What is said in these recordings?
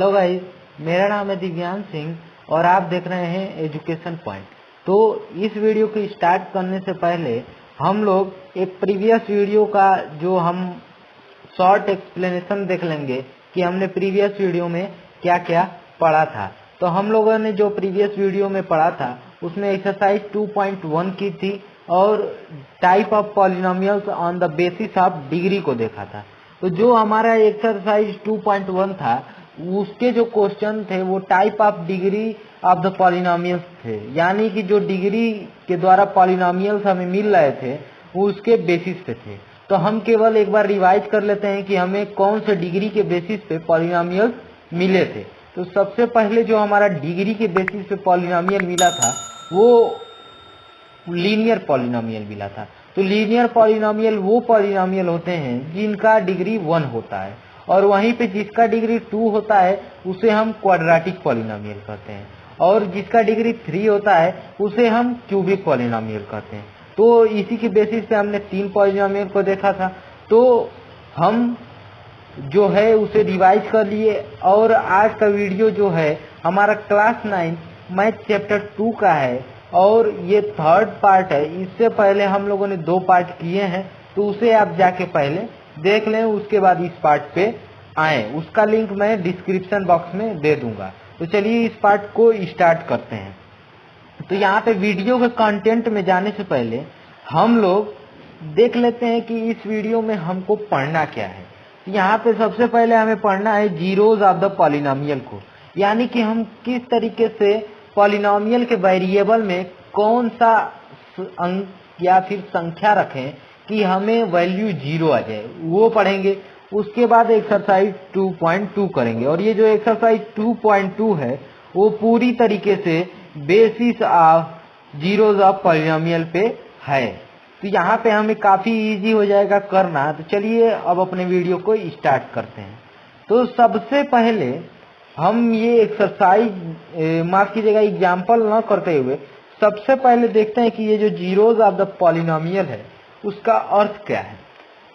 Hello guys, मेरा नाम है दिव्यांश सिंह और आप देख रहे हैं एजुकेशन पॉइंट। तो इस वीडियो को स्टार्ट करने से पहले हम लोग एक प्रीवियस वीडियो का जो हम शॉर्ट एक्सप्लेनेशन देख लेंगे कि हमने प्रीवियस वीडियो में क्या क्या पढ़ा था। तो हम लोगों ने जो प्रीवियस वीडियो में पढ़ा था उसमें एक्सरसाइज 2.1 की थी और type of polynomials on the basis of degree को देखा था। तो जो हमारा एक्सरसाइज 2.1 था उसके जो क्वेश्चन थे वो type of degree of the polynomials थे, यानी कि जो डिग्री के द्वारा पॉलिनोमियल्स हमें मिल रहे थे वो उसके बेसिस पे थे। तो हम केवल एक बार रिवाइज कर लेते हैं कि हमें कौन से डिग्री के बेसिस पे पॉलिनोमियल्स मिले थे। तो सबसे पहले जो हमारा डिग्री के बेसिस पे पॉलिनोमियल मिला था वो लीनियर पॉलिनोमियल मिला था। तो लीनियर पॉलिनोमियल वो पॉलिनोमियल होते हैं जिनका डिग्री 1 होता है और वहीं पे जिसका डिग्री 2 होता है उसे हम क्वाड्रेटिक पॉलिनोमियल कहते हैं और जिसका डिग्री 3 होता है उसे हम क्यूबिक पॉलिनोमियल कहते हैं। तो इसी के बेसिस पे हमने 3 पॉलिनोमियल को देखा था। तो हम जो है उसे रिवाइज कर लिए और आज का वीडियो जो है हमारा क्लास 9 मैथ चैप्टर 2 का है और ये थर्ड पार्ट है। इससे पहले हम लोगों ने 2 पार्ट किए हैं, तो उसे आप जाके पहले देख लें, उसके बाद इस पार्ट पे आए। उसका लिंक मैं डिस्क्रिप्शन बॉक्स में दे दूंगा। तो चलिए इस पार्ट को स्टार्ट करते हैं। तो यहाँ पे वीडियो के कंटेंट में जाने से पहले हम लोग देख लेते हैं कि इस वीडियो में हमको पढ़ना क्या है। तो यहाँ पे सबसे पहले हमें पढ़ना है जीरोज ऑफ द पॉलिनोमियल को, यानी कि हम किस तरीके से पॉलिनोमियल के वेरिएबल में कौन सा अंक या फिर संख्या रखें कि हमें वैल्यू 0 आ जाए, वो पढ़ेंगे। उसके बाद एक्सरसाइज 2.2 करेंगे और ये जो एक्सरसाइज 2.2 है वो पूरी तरीके से basis of zeros of polynomial पे है। तो यहाँ पे हमें काफी इजी हो जाएगा करना। तो चलिए अब अपने वीडियो को स्टार्ट करते हैं। तो सबसे पहले हम ये एक्सरसाइज माफ कीजिएगा एग्जाम्पल न करते हुए सबसे पहले देखते हैं कि ये जो जीरोज ऑफ द पॉलिनोमियल है उसका अर्थ क्या है।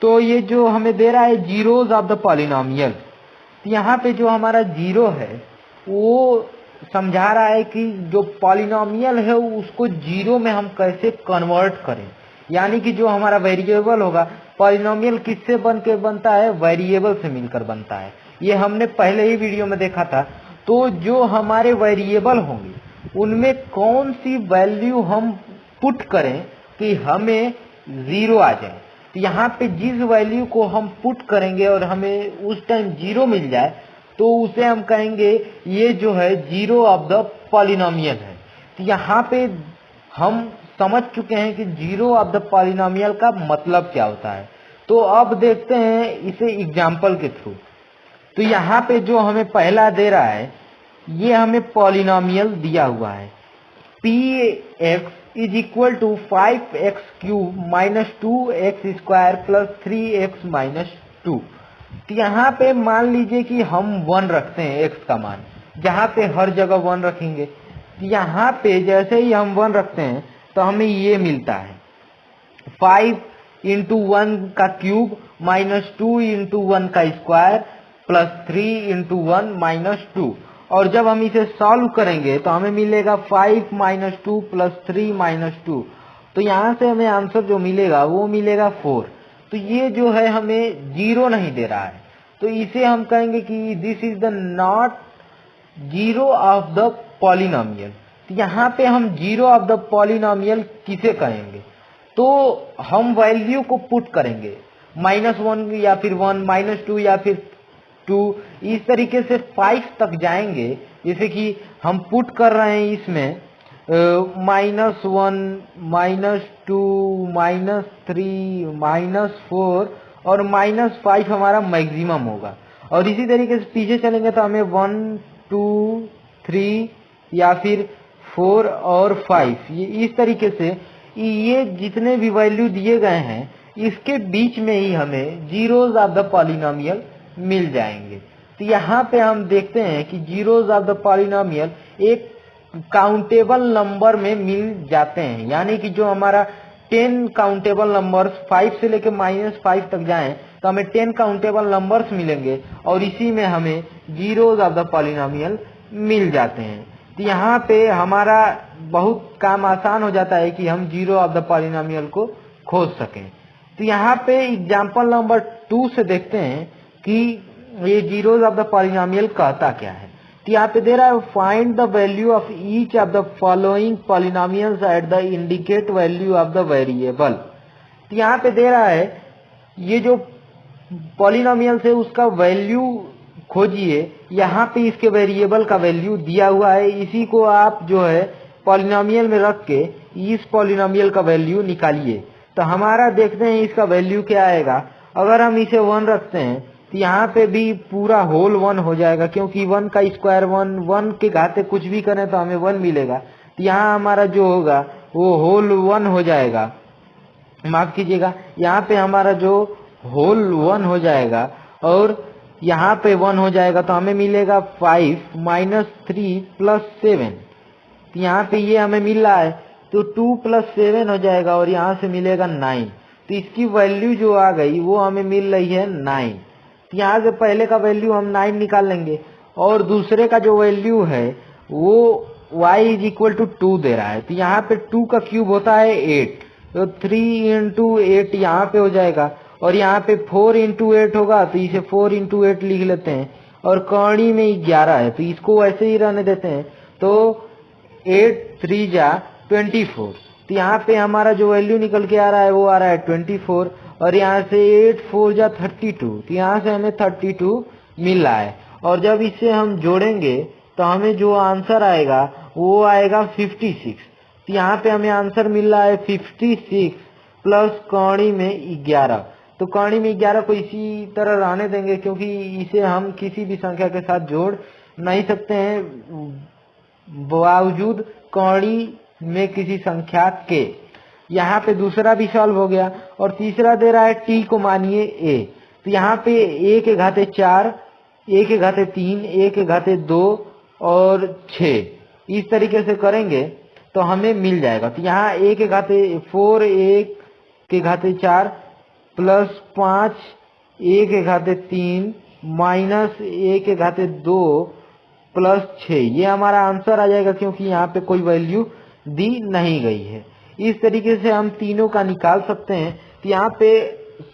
तो ये जो हमें दे रहा है जीरोज ऑफ द पॉलिनोमियल, यहाँ पे जो हमारा जीरो है वो समझा रहा है कि जो पॉलिनोमियल है उसको जीरो में हम कैसे कन्वर्ट करें, यानी कि जो हमारा वेरिएबल होगा, पॉलिनोमियल किससे बनता है, वेरिएबल से मिलकर बनता है। ये हमने पहले ही वीडियो में देखा था। तो जो हमारे वेरिएबल होंगे उनमें कौन सी वैल्यू हम पुट करें कि हमें 0 आ जाए। तो यहाँ पे जिस वैल्यू को हम पुट करेंगे और हमें उस टाइम 0 मिल जाए तो उसे हम कहेंगे ये जो है जीरो ऑफ द पॉलिनोमियल है। तो यहाँ पे हम समझ चुके हैं कि जीरो ऑफ द पॉलिनोमियल का मतलब क्या होता है। तो अब देखते हैं इसे एग्जाम्पल के थ्रू। तो यहाँ पे जो हमें पहला दे रहा है ये हमें पॉलिनोमियल दिया हुआ है px is equal to 5x cube minus 2x square plus 3x minus 2। तो यहाँ पे मान लीजिए कि हम 1 रखते हैं x का मान, जहाँ पे हर जगह 1 रखेंगे। तो यहाँ पे जैसे ही हम 1 रखते हैं तो हमें ये मिलता है 5 इंटू 1 का क्यूब माइनस 2 इंटू 1 का स्क्वायर प्लस 3 इंटू 1 माइनस 2। और जब हम इसे सॉल्व करेंगे तो हमें मिलेगा 5 माइनस 2 प्लस 3 माइनस 2। तो यहाँ से हमें आंसर जो मिलेगा वो मिलेगा 4। तो ये जो है हमें 0 नहीं दे रहा है, तो इसे हम कहेंगे कि this is the not zero of the polynomial. तो यहाँ पे हम जीरो ऑफ द पॉलिनोमियल किसे कहेंगे, तो हम वैल्यू को पुट करेंगे -1 या फिर 1, -2 या फिर 2, इस तरीके से 5 तक जाएंगे। जैसे कि हम पुट कर रहे हैं इसमें -1, -2, -3, -4 और -5 हमारा मैक्सिमम होगा। और इसी तरीके से पीछे चलेंगे तो हमें 1, 2, 3 या फिर 4 और 5, ये इस तरीके से ये जितने भी वैल्यू दिए गए हैं इसके बीच में ही हमें जीरोज ऑफ द पॉलिनोमियल मिल जाएंगे। तो यहाँ पे हम देखते हैं कि जीरोज ऑफ द पॉलिनोमियल एक काउंटेबल नंबर में मिल जाते हैं, यानी कि जो हमारा 10 काउंटेबल नंबर्स 5 से लेकर -5 तक जाएं तो हमें 10 काउंटेबल नंबर्स मिलेंगे और इसी में हमें जीरोज ऑफ द पॉलिनोमियल मिल जाते हैं। तो यहाँ पे हमारा बहुत काम आसान हो जाता है कि हम जीरो ऑफ द पॉलिनोमियल को खोज सकें। तो यहाँ पे एग्जाम्पल नंबर 2 से देखते हैं कि ये जीरोज ऑफ द पॉलिनोमियल कहता क्या है। तो यहाँ पे दे रहा है find the value of each of the following polynomials at the indicate value of the variable. तो यहाँ पे दे रहा है ये जो पॉलिनोमियल्स है उसका वैल्यू खोजिए। यहाँ पे इसके वेरिएबल का वैल्यू दिया हुआ है, इसी को आप जो है पॉलिनोमियल में रख के इस पॉलिनोमियल का वैल्यू निकालिए। तो हमारा देखते हैं इसका वैल्यू क्या आएगा। अगर हम इसे 1 रखते हैं तो यहाँ पे भी पूरा होल 1 हो जाएगा, क्योंकि 1 का स्क्वायर 1 के घाते कुछ भी करें तो हमें 1 मिलेगा। तो यहाँ हमारा जो होगा वो होल 1 हो जाएगा, माफ कीजिएगा, यहाँ पे हमारा जो होल 1 हो जाएगा और यहाँ पे 1 हो जाएगा। तो हमें मिलेगा 5 - 3 + 7। तो यहाँ पे ये हमें मिल रहा है तो 2 + 7 हो जाएगा और यहाँ से मिलेगा 9। तो इसकी वैल्यू जो आ गई वो हमें मिल रही है 9। तो यहाँ से पहले का वैल्यू हम 9 निकाल लेंगे और दूसरे का जो वैल्यू है वो y = 2 दे रहा है। तो यहाँ पे 2 का क्यूब होता है 8, तो 3 × 8 यहाँ पे हो जाएगा और यहाँ पे 4 × 8 होगा, तो इसे 4 × 8 लिख लेते हैं। और कौड़ी में 11 है तो इसको वैसे ही रहने देते हैं। तो 8 × 3 = 24। तो यहाँ पे हमारा जो वैल्यू निकल के आ रहा है वो आ रहा है 24 और यहाँ से 8 × 4 = 32। तो यहाँ से हमें 32 मिल रहा है और जब इसे हम जोड़ेंगे तो हमें जो आंसर आएगा वो आएगा 56। तो यहाँ पे हमें आंसर मिल रहा है 56 प्लस कौड़ी में 11। तो कौड़ी में 11 को इसी तरह रहने देंगे क्योंकि इसे हम किसी भी संख्या के साथ जोड़ नहीं सकते हैं बावजूद कौड़ी में किसी संख्या के। यहाँ पे दूसरा भी सॉल्व हो गया और तीसरा दे रहा है t को मानिए a। तो यहाँ पे a के घाते 4, a के घाते 3, a के घाते 2 और 6 इस तरीके से करेंगे तो हमें मिल जाएगा। तो यहाँ a के घाते 4, a के घाते 4 प्लस 5, a के घाते 3 माइनस a के घाते 2 प्लस 6, ये हमारा आंसर आ जाएगा क्योंकि यहाँ पे कोई वैल्यू दी नहीं गई है। इस तरीके से हम तीनों का निकाल सकते हैं। तो यहाँ पे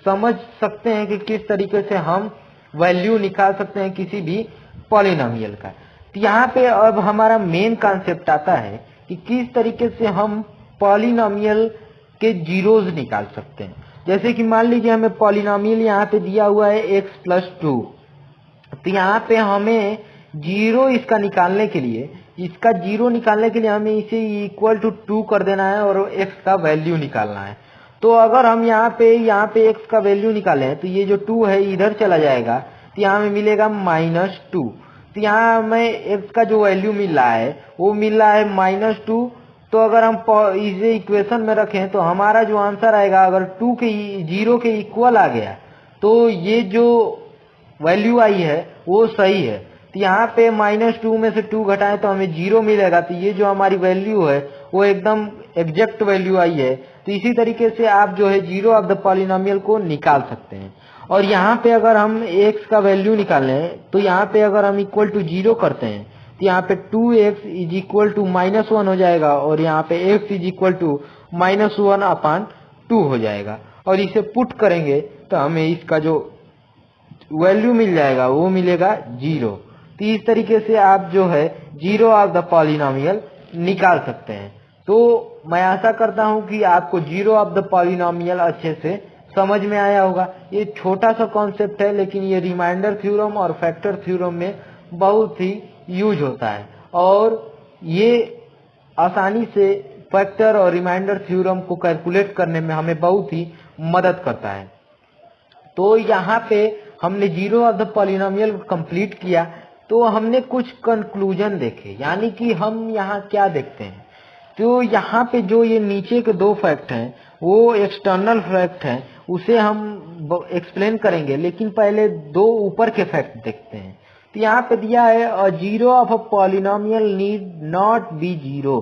समझ सकते हैं कि किस तरीके से हम वैल्यू निकाल सकते हैं किसी भी पॉलिनोमियल का। तो यहाँ पे अब हमारा मेन कॉन्सेप्ट आता है कि किस तरीके से हम पॉलिनोमियल के जीरोज निकाल सकते हैं। जैसे कि मान लीजिए हमें पॉलिनोमियल यहाँ पे दिया हुआ है x + 2। तो यहाँ पे हमें जीरो इसका निकालने के लिए, इसका जीरो निकालने के लिए हमें इसे = 2 कर देना है और x का वैल्यू निकालना है। तो अगर हम यहाँ पे x का वैल्यू निकालें तो ये जो 2 है इधर चला जाएगा, तो यहाँ हमें मिलेगा -2। तो यहाँ हमें x का जो वैल्यू मिल रहा है वो मिल रहा है -2। तो अगर हम इसे इक्वेशन में रखें तो हमारा जो आंसर आएगा, अगर 2 के 0 के इक्वल आ गया तो ये जो वैल्यू आई है वो सही है। तो यहाँ पे -2 में से 2 घटाएं तो हमें 0 मिलेगा। तो ये जो हमारी वैल्यू है वो एकदम एग्जैक्ट वैल्यू आई है। तो इसी तरीके से आप जो है जीरो ऑफ द पॉलिनोमियल को निकाल सकते हैं। और यहाँ पे अगर हम x का वैल्यू निकालें तो यहाँ पे अगर हम = 0 करते हैं तो यहाँ पे 2x = -1 हो जाएगा और यहाँ पे x = -1/2 हो जाएगा। और इसे पुट करेंगे तो हमें इसका जो वैल्यू मिल जाएगा वो मिलेगा 0। तो इस तरीके से आप जो है जीरो ऑफ द पॉलिनोमियल निकाल सकते हैं। तो मैं आशा करता हूं कि आपको जीरो ऑफ द पॉलिनोमियल अच्छे से समझ में आया होगा। ये छोटा सा कॉन्सेप्ट है लेकिन ये रिमाइंडर थ्योरम और फैक्टर थ्योरम में बहुत ही यूज होता है और ये आसानी से फैक्टर और रिमाइंडर थ्योरम को कैलकुलेट करने में हमें बहुत ही मदद करता है। तो यहाँ पे हमने जीरो ऑफ द पॉलिनोमियल को कंप्लीट किया तो हमने कुछ कंक्लूजन देखे, यानी कि हम यहाँ क्या देखते हैं। तो यहाँ पे जो ये नीचे के 2 फैक्ट हैं वो एक्सटर्नल फैक्ट हैं, उसे हम एक्सप्लेन करेंगे, लेकिन पहले 2 ऊपर के फैक्ट देखते हैं। तो यहाँ पे दिया है a zero of a polynomial need not be zero.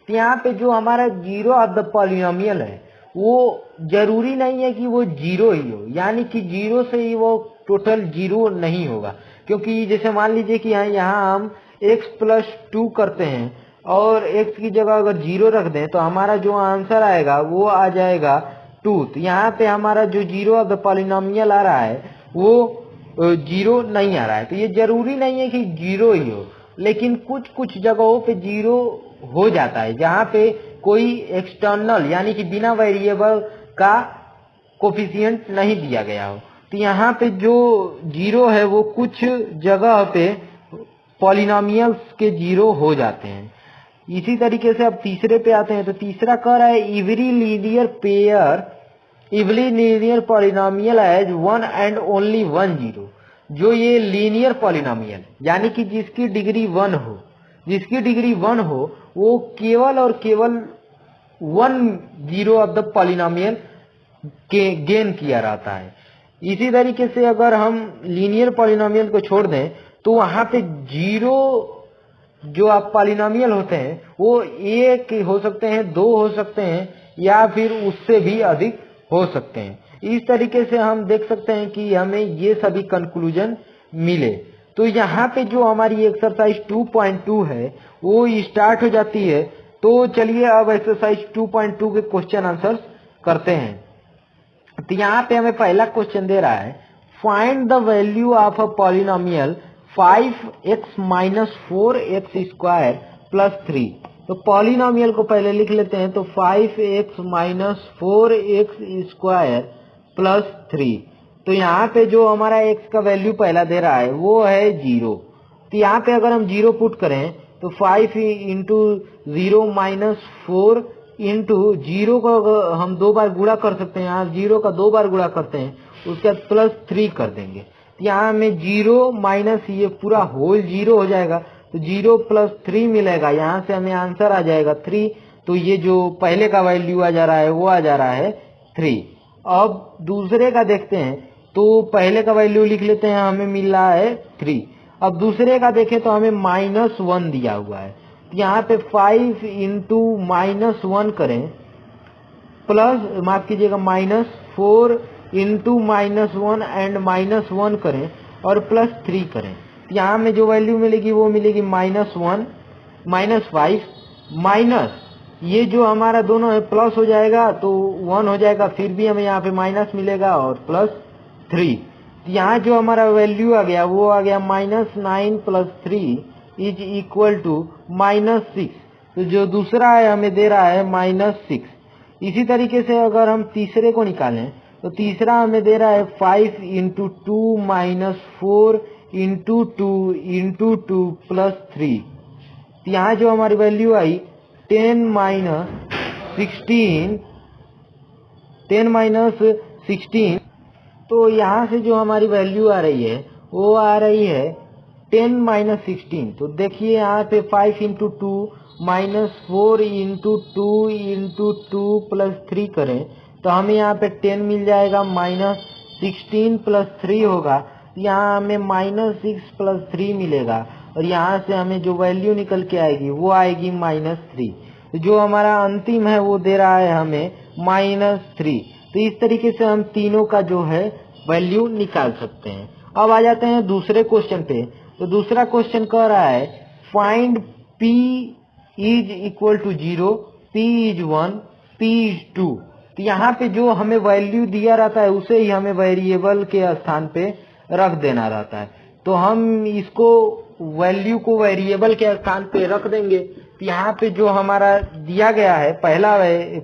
तो यहाँ पे जो हमारा जीरो ऑफ द पॉलिनोमियल है वो जरूरी नहीं है कि वो जीरो ही हो, यानी कि जीरो से ही वो टोटल जीरो नहीं होगा। क्योंकि जैसे मान लीजिए कि यहाँ हम x+2 करते हैं और x की जगह अगर 0 रख दें तो हमारा जो आंसर आएगा वो आ जाएगा 2। तो यहाँ पे हमारा जो 0 ऑफ द पॉलिनोमियल आ रहा है वो 0 नहीं आ रहा है। तो ये जरूरी नहीं है कि 0 ही हो, लेकिन कुछ कुछ जगहों पे 0 हो जाता है जहाँ पे कोई एक्सटर्नल यानी कि बिना वेरिएबल का कोफिशिएंट नहीं दिया गया हो। तो यहाँ पे जो 0 है वो कुछ जगह पे पॉलिनोमियल्स के 0 हो जाते हैं। इसी तरीके से अब तीसरे पे आते हैं। तो तीसरा कह रहा है every linear polynomial has one and only one zero. जो ये लीनियर पॉलिनोमियल यानी कि जिसकी डिग्री 1 हो वो केवल और केवल 1 जीरो ऑफ द पॉलिनोमियल के गेन किया रहता है। इसी तरीके से अगर हम लीनियर पॉलिनोमियल को छोड़ दें तो वहां पे 0 जो आप पॉलिनोमियल होते हैं वो 1 हो सकते हैं, 2 हो सकते हैं या फिर उससे भी अधिक हो सकते हैं। इस तरीके से हम देख सकते हैं कि हमें ये सभी कंक्लूजन मिले। तो यहाँ पे जो हमारी एक्सरसाइज 2.2 है वो स्टार्ट हो जाती है। तो चलिए अब एक्सरसाइज 2.2 के क्वेश्चन आंसर्स करते हैं। तो यहाँ पे हमें पहला क्वेश्चन दे रहा है find the value of a polynomial 5x minus 4x square plus 3। तो पॉलिनोमियल को पहले लिख लेते हैं। तो 5x minus 4x square plus 3। तो यहाँ पे जो हमारा x का वैल्यू पहला दे रहा है वो है 0। तो यहाँ पे अगर हम 0 पुट करें तो 5 इंटू 0 माइनस 4 इंटू 0 को हम 2 बार गुणा कर सकते हैं। यहाँ 0 का 2 बार गुणा करते हैं, उसके बाद प्लस 3 कर देंगे। यहाँ हमें 0 माइनस ये पूरा होल 0 हो जाएगा तो 0 प्लस 3 मिलेगा। यहाँ से हमें आंसर आ जाएगा 3। तो ये जो पहले का वैल्यू आ जा रहा है वो आ जा रहा है 3। अब दूसरे का देखते हैं। तो पहले का वैल्यू लिख लेते हैं, हमें मिल रहा है 3। अब दूसरे का देखें तो हमें -1 दिया हुआ है। यहाँ पे 5 इंटू -1 करें प्लस माफ कीजिएगा -4 इंटू -1 एंड -1 करें और प्लस 3 करें। यहाँ में जो वैल्यू मिलेगी वो मिलेगी -1 -5 माइनस ये जो हमारा दोनों है प्लस हो जाएगा तो 1 हो जाएगा, फिर भी हमें यहाँ पे माइनस मिलेगा और प्लस 3। यहाँ जो हमारा वैल्यू आ गया वो आ गया -9 प्लस 3 इज इक्वल टू -6। तो जो दूसरा है हमें दे रहा है -6। इसी तरीके से अगर हम तीसरे को निकालें तो तीसरा हमें दे रहा है 5 into 2 minus 4 into 2 into 2 plus 3। तो यहाँ जो हमारी वैल्यू आई 10 माइनस 16। तो यहाँ से जो हमारी वैल्यू आ रही है वो आ रही है 10 माइनस 16। तो देखिए यहाँ पे 5 into 2 minus 4 into 2 into 2 plus 3 करें तो हमें यहाँ पे 10 मिल जाएगा, -16 प्लस 3 होगा। यहाँ हमें -6 प्लस 3 मिलेगा और यहाँ से हमें जो वैल्यू निकल के आएगी वो आएगी -3। जो हमारा अंतिम है वो दे रहा है हमें -3। तो इस तरीके से हम तीनों का जो है वैल्यू निकाल सकते हैं। अब आ जाते हैं दूसरे क्वेश्चन पे। तो दूसरा क्वेश्चन कह रहा है find p is equal to 0, p is 1, p is 2। तो यहाँ पे जो हमें वैल्यू दिया रहता है उसे ही हमें वेरिएबल के स्थान पे रख देना रहता है। तो हम इसको वैल्यू को वेरिएबल के स्थान पे रख देंगे। तो यहाँ पे जो हमारा दिया गया है पहला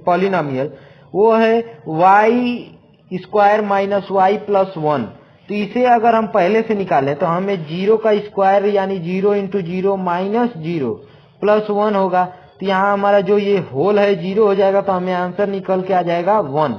पॉलिनोमियल वो है y square minus y plus 1। तो इसे अगर हम पहले से निकालें तो हमें 0 का स्क्वायर यानी 0 इंटू 0 माइनस 0 प्लस 1 होगा। तो यहाँ हमारा जो ये होल है 0 हो जाएगा तो हमें आंसर निकल के आ जाएगा 1।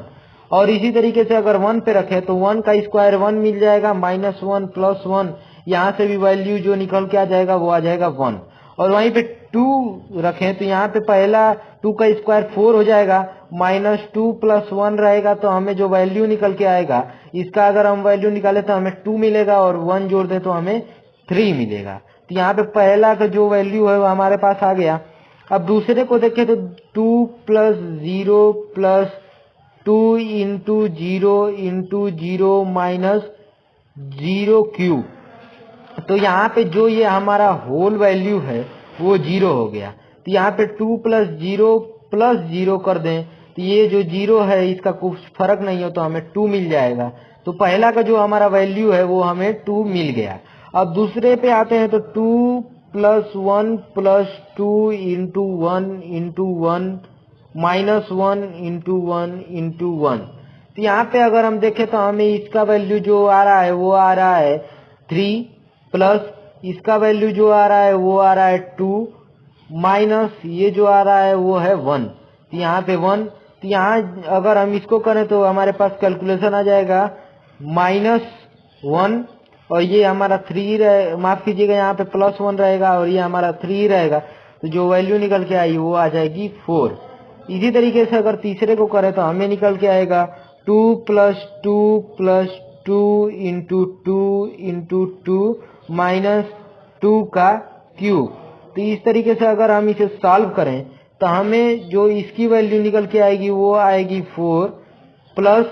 और इसी तरीके से अगर 1 पे रखें तो 1 का स्क्वायर 1 मिल जाएगा, -1 प्लस 1 यहाँ से भी वैल्यू जो निकल के आ जाएगा वो आ जाएगा 1। और वहीं पे 2 रखें तो यहाँ पे पहला 2 का स्क्वायर 4 हो जाएगा, -2 प्लस 1 रहेगा तो हमें जो वैल्यू निकल के आएगा इसका अगर हम वैल्यू निकाले तो हमें 2 मिलेगा और 1 जोड़ दें तो हमें 3 मिलेगा। तो यहाँ पे पहला का जो वैल्यू है वो हमारे पास आ गया। अब दूसरे को देखें तो 2 plus 0 plus 2 into 0 into 0 minus 0 cube. तो यहाँ पे जो ये हमारा होल वैल्यू है वो 0 हो गया। तो यहाँ पे 2 प्लस 0 कर दें तो ये जो 0 है इसका कुछ फर्क नहीं हो तो हमें 2 मिल जाएगा। तो पहला का जो हमारा वैल्यू है वो हमें 2 मिल गया। अब दूसरे पे आते हैं तो 2 plus 1 plus 2 into 1 into 1 minus 1 into 1 into 1। तो यहाँ पे अगर हम देखें तो हमें इसका वैल्यू जो आ रहा है वो आ रहा है 3 प्लस इसका वैल्यू जो आ रहा है वो आ रहा है 2 माइनस ये जो आ रहा है वो है 1। तो यहाँ पे 1। तो यहाँ अगर हम इसको करें तो हमारे पास कैलकुलेशन आ जाएगा -1 और ये हमारा 3 रहे, माफ कीजिएगा यहाँ पे +1 रहेगा और ये हमारा 3 रहेगा। तो जो वैल्यू निकल के आई वो आ जाएगी 4। इसी तरीके से अगर तीसरे को करें तो हमें निकल के आएगा 2 plus 2 plus 2 into 2 into 2 minus 2 का क्यूब। तो इस तरीके से अगर हम इसे सॉल्व करें तो हमें जो इसकी वैल्यू निकल के आएगी वो आएगी 4 प्लस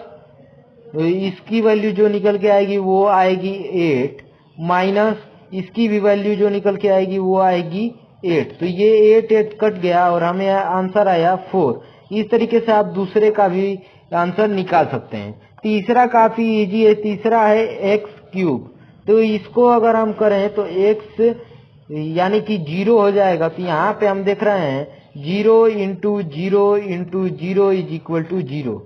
इसकी वैल्यू जो निकल के आएगी वो आएगी 8 माइनस इसकी भी वैल्यू जो निकल के आएगी वो आएगी 8। तो ये 8 कट गया और हमें आंसर आया 4। इस तरीके से आप दूसरे का भी आंसर निकाल सकते हैं। तीसरा काफी इजी है, तीसरा है x क्यूब। तो इसको अगर हम करें तो x यानी कि 0 हो जाएगा। तो यहाँ पे हम देख रहे हैं 0 into 0 into 0 is equal to 0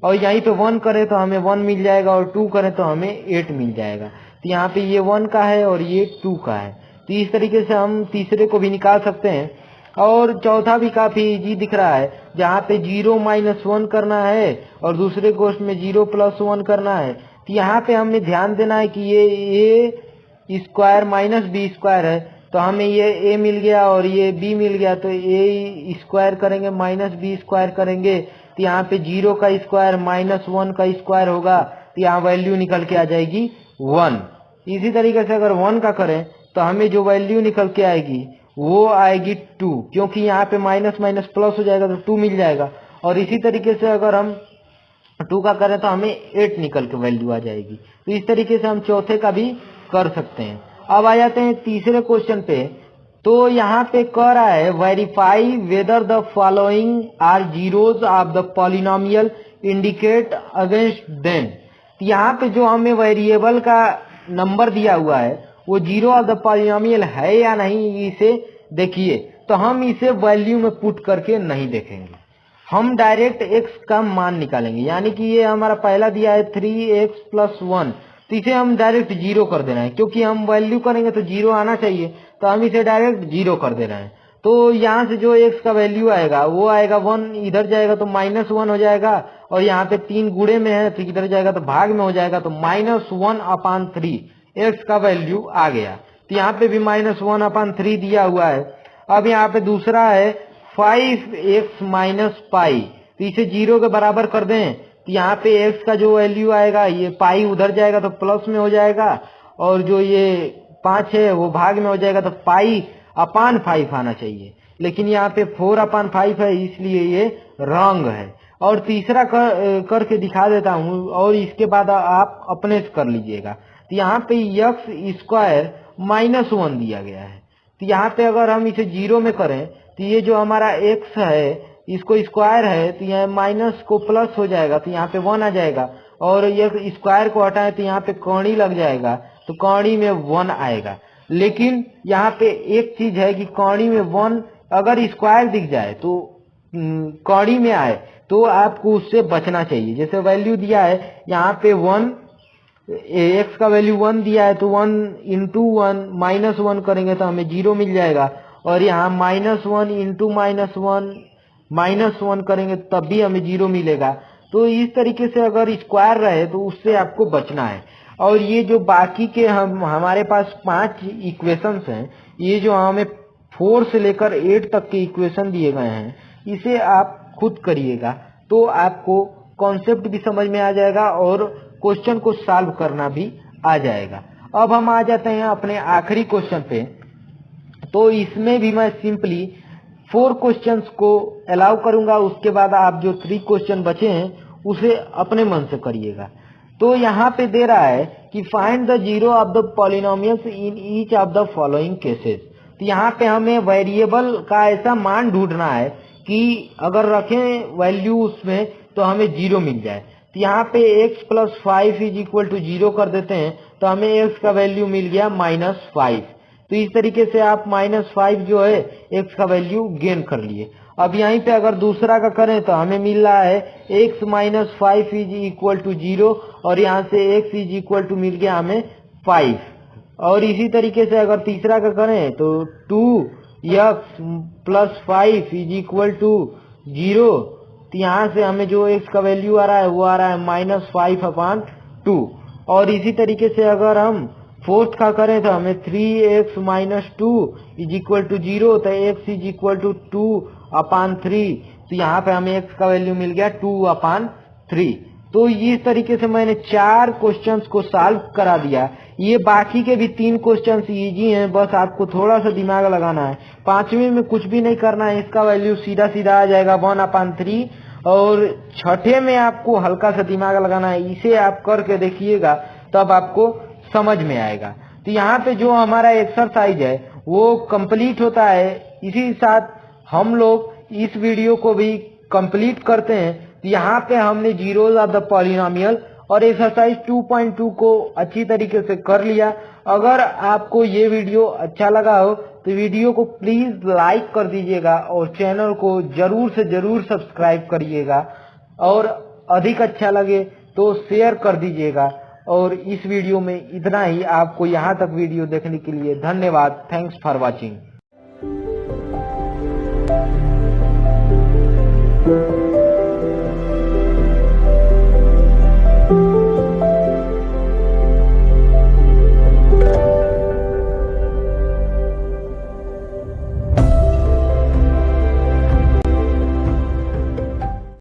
और यहीं पे 1 करें तो हमें 1 मिल जाएगा और 2 करें तो हमें 8 मिल जाएगा। तो यहाँ पे ये 1 का है और ये 2 का है। तो इस तरीके से हम तीसरे को भी निकाल सकते हैं। और चौथा भी काफी इजी दिख रहा है, जहाँ पे 0 माइनस 1 करना है और दूसरे क्वेश्चन में 0 प्लस 1 करना है। तो यहाँ पे हमें ध्यान देना है कि ये a square minus B square है, तो हमें ये a मिल गया और ये b मिल गया। तो a स्क्वायर करेंगे माइनस बी स्क्वायर करेंगे तो यहाँ पे 0 का स्क्वायर माइनस 1 का स्क्वायर होगा। तो यहाँ वैल्यू निकल के आ जाएगी 1। इसी तरीके से अगर 1 का करें तो हमें जो वैल्यू निकल के आएगी वो आएगी 2, क्योंकि यहाँ पे माइनस माइनस प्लस हो जाएगा तो 2 मिल जाएगा। और इसी तरीके से अगर हम 2 का करें तो हमें 8 निकल के वैल्यू आ जाएगी। तो इस तरीके से हम चौथे का भी कर सकते हैं। अब आ जाते हैं तीसरे क्वेश्चन पे। तो यहाँ पे कह रहा है verify whether the following are zeros of the polynomial indicate against them. तो यहाँ पे जो हमें वेरिएबल का नंबर दिया हुआ है वो जीरो ऑफ द पॉलिनोमियल है या नहीं, इसे देखिए। तो हम इसे वैल्यू में पुट करके नहीं देखेंगे, हम डायरेक्ट x का मान निकालेंगे। यानी कि ये हमारा पहला दिया है 3x प्लस 1, तो इसे हम डायरेक्ट 0 कर देना है, क्योंकि हम वैल्यू करेंगे तो 0 आना चाहिए, तो हम इसे डायरेक्ट 0 कर दे रहे हैं। तो यहाँ से जो x का वैल्यू आएगा वो आएगा 1, इधर जाएगा तो -1 हो जाएगा और यहाँ पे 3 गुणे में है तो इधर जाएगा तो भाग में हो जाएगा, तो -1/3 x का वैल्यू आ गया। तो यहाँ पे भी -1/3 दिया हुआ है। अब यहाँ पे दूसरा है 5x माइनस पाई, तो इसे 0 के बराबर कर दें तो यहाँ पे x का जो वैल्यू आएगा ये पाई उधर जाएगा तो प्लस में हो जाएगा और जो ये 5 है वो भाग में हो जाएगा, तो पाई/5 आना चाहिए, लेकिन यहाँ पे 4/5 है इसलिए ये रॉन्ग है। और तीसरा करके दिखा देता हूँ और इसके बाद आप अपने से कर लीजिएगा। तो यहाँ पे x स्क्वायर -1 दिया गया है, तो यहाँ पे अगर हम इसे 0 में करें तो ये जो हमारा x है इसको स्क्वायर है तो यहाँ माइनस को प्लस हो जाएगा, तो यहाँ पे 1 आ जाएगा और ये स्क्वायर को हटाएं तो यहाँ पे कौड़ी लग जाएगा, तो कौड़ी में 1 आएगा। लेकिन यहाँ पे एक चीज है कि कौड़ी में 1 अगर स्क्वायर दिख जाए तो कौड़ी में आए तो आपको उससे बचना चाहिए। जैसे वैल्यू दिया है यहाँ पे 1, x का वैल्यू 1 दिया है तो 1 इंटू 1 -1 करेंगे तो हमें 0 मिल जाएगा, और यहाँ -1 इंटू -1 करेंगे तब भी हमें 0 मिलेगा। तो इस तरीके से अगर स्क्वायर रहे तो उससे आपको बचना है। और ये जो बाकी के हमारे पास 5 इक्वेशंस हैं, ये जो हमें 4 से लेकर 8 तक के इक्वेशन दिए गए हैं, इसे आप खुद करिएगा तो आपको कॉन्सेप्ट भी समझ में आ जाएगा और क्वेश्चन को सॉल्व करना भी आ जाएगा। अब हम आ जाते हैं अपने आखिरी क्वेश्चन पे। तो इसमें भी मैं सिंपली 4 क्वेश्चंस को अलाउ करूंगा, उसके बाद आप जो 3 क्वेश्चन बचे हैं उसे अपने मन से करिएगा। तो यहाँ पे दे रहा है कि find the zero of the polynomials in each of the following cases. तो यहाँ पे हमें वेरिएबल का ऐसा मान ढूंढना है कि अगर रखें वैल्यू उसमें तो हमें जीरो मिल जाए। तो यहाँ पे x plus 5 is equal to 0 कर देते हैं तो हमें x का वैल्यू मिल गया -5। तो इस तरीके से आप -5 जो है x का वैल्यू गेन कर लिए। अब यहीं पे अगर दूसरा का करें तो हमें मिल रहा है x minus 5 is equal to 0 और यहाँ से x इज इक्वल टू मिल गया हमें 5। और इसी तरीके से अगर तीसरा का करें तो 2x plus 5 is equal to 0। तो यहाँ से हमें जो x का वैल्यू आ रहा है वो आ रहा है -5/2। और इसी तरीके से अगर हम फोर्थ का करें तो हमें 3x minus 2 is equal to 0 तो x इज इक्वल टू 2/3। तो यहाँ पे हमें x का वैल्यू मिल गया 2/3। तो इस तरीके से मैंने 4 क्वेश्चंस को सॉल्व करा दिया। ये बाकी के भी 3 क्वेश्चंस इजी हैं, बस आपको थोड़ा सा दिमाग लगाना है। 5वें में कुछ भी नहीं करना है, इसका वैल्यू सीधा सीधा आ जाएगा 1/3। और 6ठे में आपको हल्का सा दिमाग लगाना है, इसे आप करके देखिएगा तब आपको समझ में आएगा। तो यहाँ पे जो हमारा एक्सरसाइज है वो कंप्लीट होता है। इसी साथ हम लोग इस वीडियो को भी कंप्लीट करते हैं। तो यहाँ पे हमने जीरोज ऑफ द पॉलिनोमियल और एक्सरसाइज 2.2 को अच्छी तरीके से कर लिया। अगर आपको ये वीडियो अच्छा लगा हो तो वीडियो को प्लीज लाइक कर दीजिएगा और चैनल को जरूर से जरूर सब्सक्राइब करिएगा और अधिक अच्छा लगे तो शेयर कर दीजिएगा। और इस वीडियो में इतना ही। आपको यहाँ तक वीडियो देखने के लिए धन्यवाद। Thanks for watching.